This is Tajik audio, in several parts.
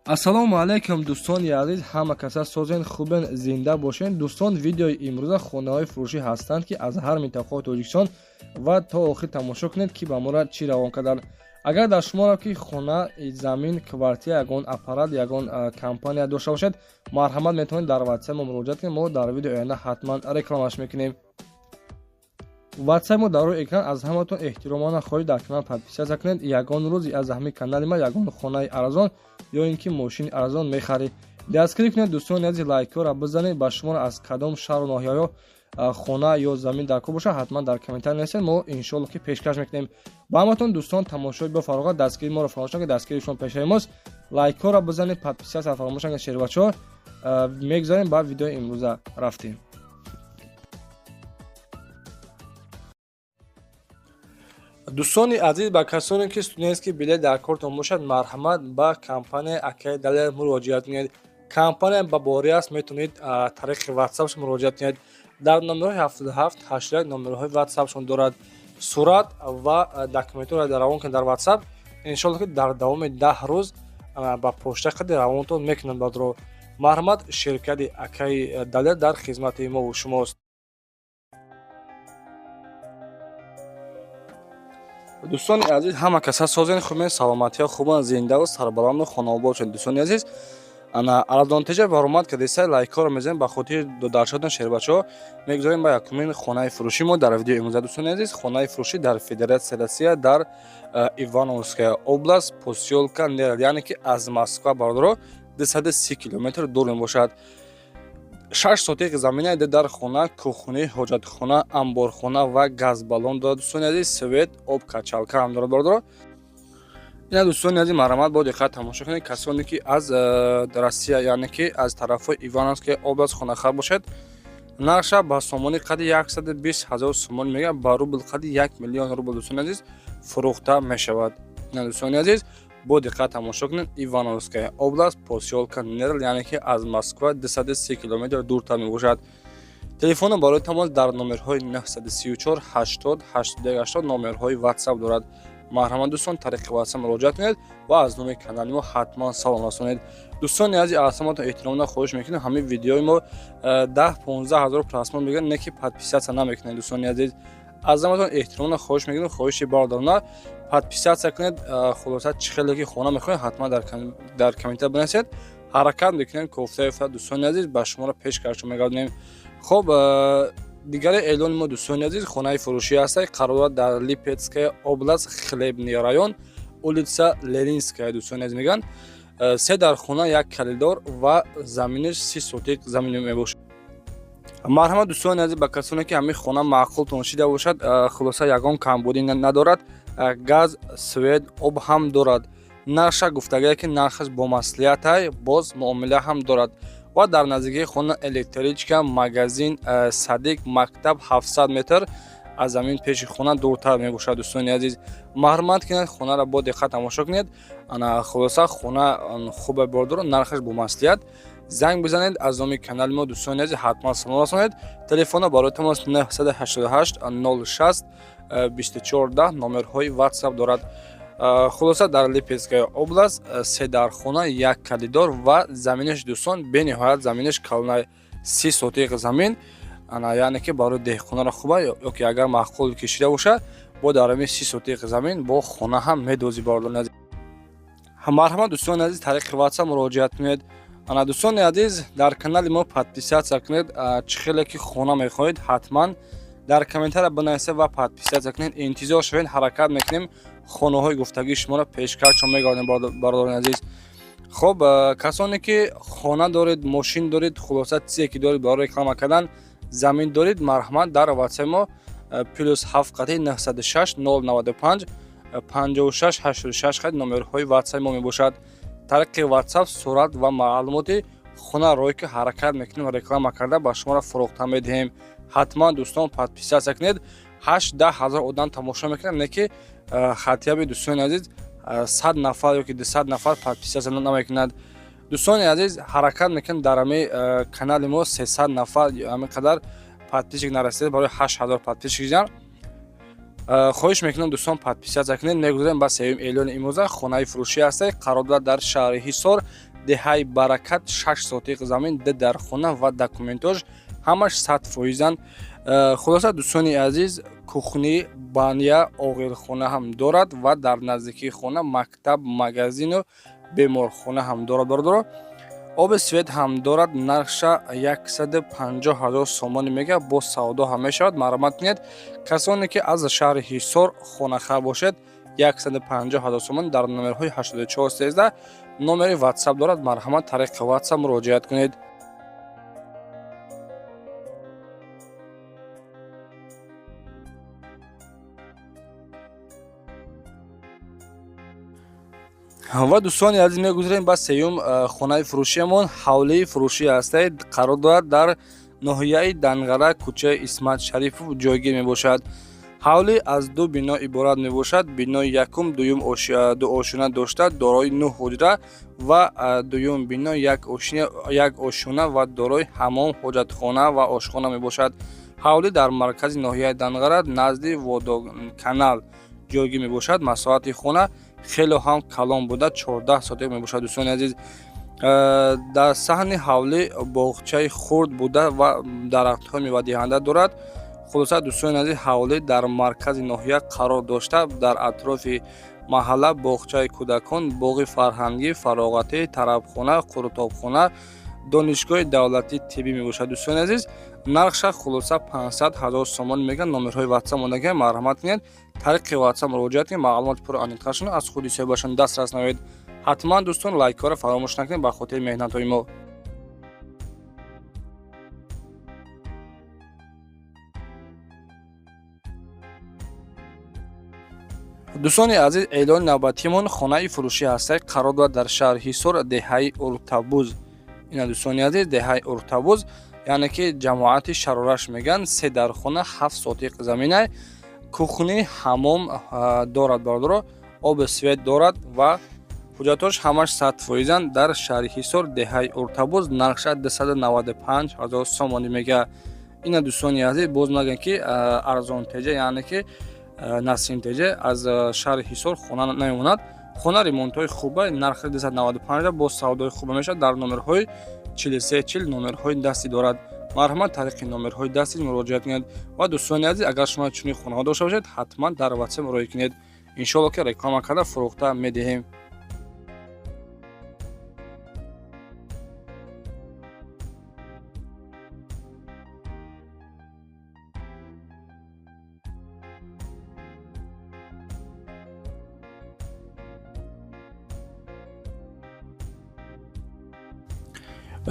ассалому алайкум дӯстони азиз, ҳама каса созен хубен, зинда бошен. дӯстон, видеои имрӯза хонаҳои фурӯшӣ ҳастанд ки аз ҳар минтақаҳои Тоҷикистон ва то охир тамошо кунед ки ба мора чӣ равон карданд. агар дар шуморо ки хона, замин, квартира, ягон аппарат, ягон компания дошта бошед, марҳамат метавонед дар ватсап мо муроҷиат кунед. мо дар видеои оянда ҳатман рекламаш мекунем. ватсап мо дар рӯи экран. аз ҳаматон эҳтиромона хоҳиш дар канал подписатсия кунед. ягон рӯзи аз ҳамин канали ма ягон хонаи арзон ё ин ки мошини арзон мехаред, дастгирӣ кунед. дӯстони азиз, лайкҳоро бизанед. ба шуморо аз кадом шаҳру ноҳияҳо хона ё замин дар кор бошад, ҳатман дар комментар нависед. мо иншоалло ки пешкаш мекунем. ба ҳаматон дӯстон, тамошои бафароғат, дастгирии моро фаромӯш накунед. дастгирии шумо пешаи мост. лайкҳоро бизанед, подписатсия фаромӯш накунед. шербачаҳо мегзарем ба видеои имрӯза рафтем. дӯстони азиз, ба касоне ки студентский билет дар кортон бошад, марҳамат ба компания Акай Далер муроҷиат кунед. компания ба бори аст, метавонед тариқи ватсапш муроҷиат кунед. дар номерҳои 7781 номерҳои ватсапшон дорад. сурат ва документҳоро равон кунед дар ватсап. иншоалло ки дар давоми 10 рӯз ба почта қади равонтон мекунанд бадро. марҳамат, ширкати Акай Далер дар хизмати мо ва шумост. дӯстони азиз, ҳама каса созен хубен, саломатия хубан, зиндаву сарбаланду хонобод бошед. дӯстони азиз, арзонтиҷа баромад кардесай лайкҳоро мезанем. ба хотири додаршодон шербачаҳо мегузорем ба якумин хонаи фурӯши мо дар видеои имрӯза. дӯстони азиз, хонаи фурӯшӣ дар Федератсияи Россия дар Ивановская област, посёлка Нерл, яъне ки аз Москва бародаро 230 километр дур мебошад. 6 сотиқи замина дар хона, кухни, ҳоҷатхона, амборхона ва газбаллон дорад. дӯстони азиз, свет, об, качалка ҳам дорад бародаро. ина дӯстони азиз, марҳамат бо диққат тамошо кунед. касоне ки аз Россия, яъне ки аз тарафҳои Ивановская област хонахар бошад, нарша ба сомони қадри 120 000 сомон мега, ба рубл қадри 1 миллион рубл дӯстони азиз фурӯхта мешавад. ина дӯстони азиз, бо диққат тамошо кунед. Ивановская област, посёлка Нерл, яъне ки аз Москва 230 километр дуртар мебошад. телефони барои тамос дар номерҳои 934 80 8180 номерҳои ватсап дорад. марҳамат дӯстон, тариқи ватсап муроҷиат кунед ва аз номи канали мо ҳатман салом расонед. дӯстони азиз, аз ҳаматон эҳтиромона хоҳиш мекунем. ҳамин видеои мо 10-15 ҳазор просмотр мегирад, не ки подписатсия намекунед. дӯстони азиз, аз ҳаматон эҳтиромона хоҳиш мекунем. хоҳиши бардорона подписатсия кунед. хулоса чӣ хеле ки хона мехоҳед, ҳатман дар комментар бинависед. ҳаракат мекунем ки офтаи офтад. дӯстони азиз, ба шуморо пешкаш мегардонем. хоб, дигаре эълони мо дӯстони азиз, хонаи фурӯшӣ ҳастад. қарор дорад дар Липецкая област, Хлебный район, улица Ленинская. дӯстони азиз меган 3 дар хона, 1 коридор ва заминиш 30 сотиқ замин мебошад. марҳамат дӯстони азиз, ба касоне ки ҳамин хона маъқултон шида бошад, хулоса ягон камбудӣ надорад, газ, свет, об ҳам дорад. нарша гуфтагӯяд ки нархаш бо маслиҳатай, боз муомила ҳам дорад. ва дар наздикии хона электричка, магазин, садик, мактаб 700 метр аз замин пеши хона дуртар мебошад. дӯстони азиз, марҳамат кунед, хонаро бо диққат тамошо кунед. хулоса хона хуба бордоро, нархаш бо маслиҳат. занг бизанед, аз номи канали мо дӯстони азиз ҳатман салом расонед. телефона барои тамос 988 06 2410 номерҳои ватсап дорад. хулоса дар Липецкая област, 3 дар хона, 1 коридор ва заминиш дӯстон бениҳоят заминиш калонай 30 сотиқ замин, яъне ки барои деҳқонаро хуба ё ки агар маъқул кишида боша, бо дароми 30 сотиқ замин бо хона ҳам медозӣ бардорни азиз. марҳамат дӯстони азиз, тариқи ватсап муроҷиат кунед. дӯстони азиз, дар канали мо подписатсия кунед. чӣ хеле ки хона мехоҳед, ҳатман дар комментария бинависед ва подписатсия кунед. интизор шавед, ҳаракат мекунем. хонаҳои гуфтагии шуморо пешкашон мегардем бародарони азиз. хоб, касоне ки хона доред, мошин доред, хулоса чизе ки доред барои реклама кардан, замин доред, марҳамат дар ватсаи мо +7 қати 906 095 56 86 қати номерҳои ватсаи мо мебошад. тариқи ватсап сурат ва маълумоти хонаро ки ҳаракат мекунем реклама карда ба шуморо фурӯхта медиҳем. ҳатман дӯстон, подписатсия кунед. 8-10 ҳазор одам тамошо мекунад, не ки хатиаби дӯстони азиз 100 нафар ё ки 200 нафар подписатсия намекунад. дӯстони азиз, ҳаракат мекунем дар ҳамин канали мо 300 нафар ҳамин қадар подписчик нарасида барои 8000 подписчик ҷан. хоҳиш мекунам дӯстон подписатсия кунед. Мегузарем ба сеюм эълони имрӯза хонаи фурӯшӣ ҳастед. Қарор дорад дар шаҳри Ҳисор, деҳаи Баракат, 6 сотиқ замин, дар хона ва документош ҳамаш 100%. Хулоса дӯстони азиз, кухни, баня, оғилхона ҳам дорад ва дар наздикии хона мактаб, магазину беморхона ҳам дорад. Бародаро, оби свет ҳам дорад. Нарша 150 000 сомонӣ мега, бо савдо ҳам мешавад. Марҳамат кунед, касоне ки аз шаҳри Ҳисор хонахар бошед, 150 000 сомон дар номерҳои 8413 номери WhatsApp дорад. Марҳамат, тариқи WhatsApp муроҷиат кунед. ва дӯстони азиз, мегузарем ба сеюм хонаи фурӯшиамон. ҳавлии фурӯшӣ ҳастед. қарор дорад дар ноҳияи Данғара, кӯчаи Исмат Шарифов ҷойгир мебошад. ҳавлӣ аз ду бино иборат мебошад. Бинои якум, дуюм ду ошуна дошта, дорои 9 ҳуҷра ва дуюм бино як ошуна ва дорои ҳаммом, ҳоҷатхона ва ошхона мебошад. ҳавлӣ дар маркази ноҳияи Данғара назди водоканал ҷойгир мебошад. масоҳати хона хело ҳам калон буда 14 сотиқ мебошад. дӯстони азиз, дар саҳни ҳавлӣ боғчаи хурд буда ва дарахтҳои мевадиҳанда дорад. хулоса дӯстони азиз, ҳавлӣ дар маркази ноҳия қарор дошта, дар атрофи маҳалла боғчаи кӯдакон, боғи фарҳангӣ, фароғатӣ, тарабхона, қуртобхона, донишгоҳи давлатии тиббӣ мебошад. дӯстони азиз, нархша хулоса 500 000 сомон мега. номерҳои WhatsApp мондагаи. марҳамат кунед, тариқи WhatsApp муроҷиат кунед. маълумоти пурра аниқа шуна аз худи соҳибашон дастрас намоед. ҳатман дӯстон лайккора фаромӯш накунед ба хотири меҳнатҳои мо. дӯстони азиз, эълони навбатиамон хонаи фурӯшӣ ҳастед. қарор дорад дар шаҳри Ҳисор, деҳаи Уртабуз. ина дӯстони азиз, деҳаи Уртабуз, яъне ки ҷамоати Шарораш меган. 3 дар хона, 7 сотиқ заминай. кухни, ҳаммом дорад. бародаро, оби свет дорад ва ҳуҷҷатош ҳамаш 100%. дар шаҳри Ҳисор, деҳаи Уртабуз, нархша 295 000 сомонӣ мега. ина дӯстони азиз, боз нагӯем ки арзонтеҷа, яъне ки насимтеҷа аз шаҳри Ҳисор хона намемонад. хона ремонтҳои хуба, нархи 295 бо савдои хуба мешавад. дар номерҳои 4340 номерҳои дастӣ дорад. марҳамат, тариқи номерҳои дастӣ муроҷиат кунед. ва дӯстони азиз, агар шумо чунин хонаҳо дошта бошед, ҳатман дар WhatsApp муроҷиат кунед. иншоалло ки реклама карда фурӯхта медиҳем.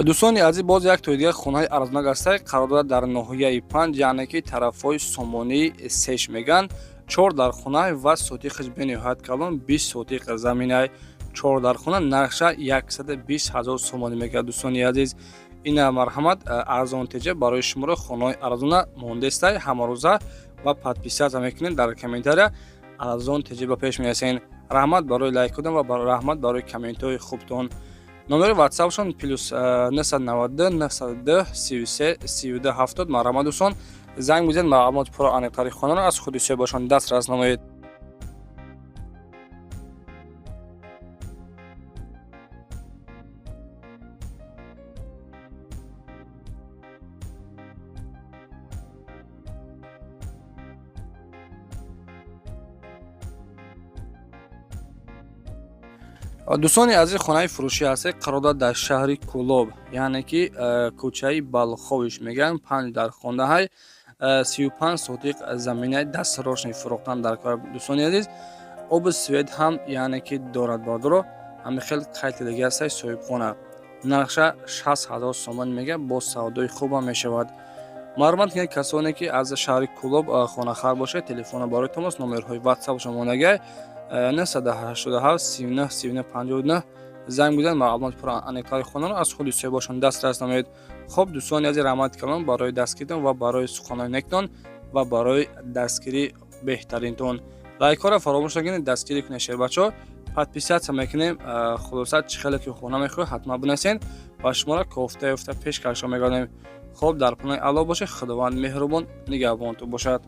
дӯстони азиз, боз як тои дигар хонаи арзонак ҳастад. қарор дорад дар ноҳияи 5, яъне ки тарафҳои сомонии сеш меган. 4 дар хона ва сотиқаш бениҳоят калон, 20 сотиқ заминай. 4 дар хона, нархша 120 000 сомонӣ мегӯяд. дӯстони азиз, ина марҳамат, арзонтеҷа барои шуморо хонаи арзона мондестай. ҳамарӯза ва подписатсия мекунед. дар комментария арзонтеҷа ба пеш мерасен. раҳмат барои лайк додан ва раҳмат барои комментҳои хубтон. номери WhatsApp-шон +992 902 33 32 70. марҳамат дӯстон, занг бизанед, маълумоти пурра аниқтари хонаро аз худи соҳибашон дастрас намоед. дӯстони азиз, хонаи фурӯшӣ ҳастед. қарор дорад дар шаҳри Кӯлоб, яъне ки кӯчаи Балховиш меган. 5 дар хонаҳай, 35 сотиқ заминаи дастарошни фурӯхтан дар кор. дӯстони азиз, оби свет ҳам яъне ки дорад. бародаро, ҳами хел қайти дига ҳастад. соҳибхона, нархша 60 000 сомон мега, бо савдои хубам мешавад. марҳамат кунед, касоне ки аз шаҳри Кӯлоб хонахар бошед, телефона барои томос. номерҳои WhatsApp-шон монагай 987 39 39 59. занг бизанед, маълумоти пурра аниқтари хонаро аз худи соҳибашон дастрас намоед. хуб дӯстони азиз, раҳмат калон барои дастгиритон ва барои суханои нектон ва барои дастгирӣ беҳтаринтон. лайккора фаромӯш накунед, дастгирӣ кунед шербачаҳо. подписатсия мекунем. хулоса чӣ хеле ки хона мехоҳед, ҳатман бинависед ва шуморо кофта пешкашон мегардем. хуб, дар паноҳи Аллоҳ бошед. худованд меҳрубон, нигаҳбонтон бошад.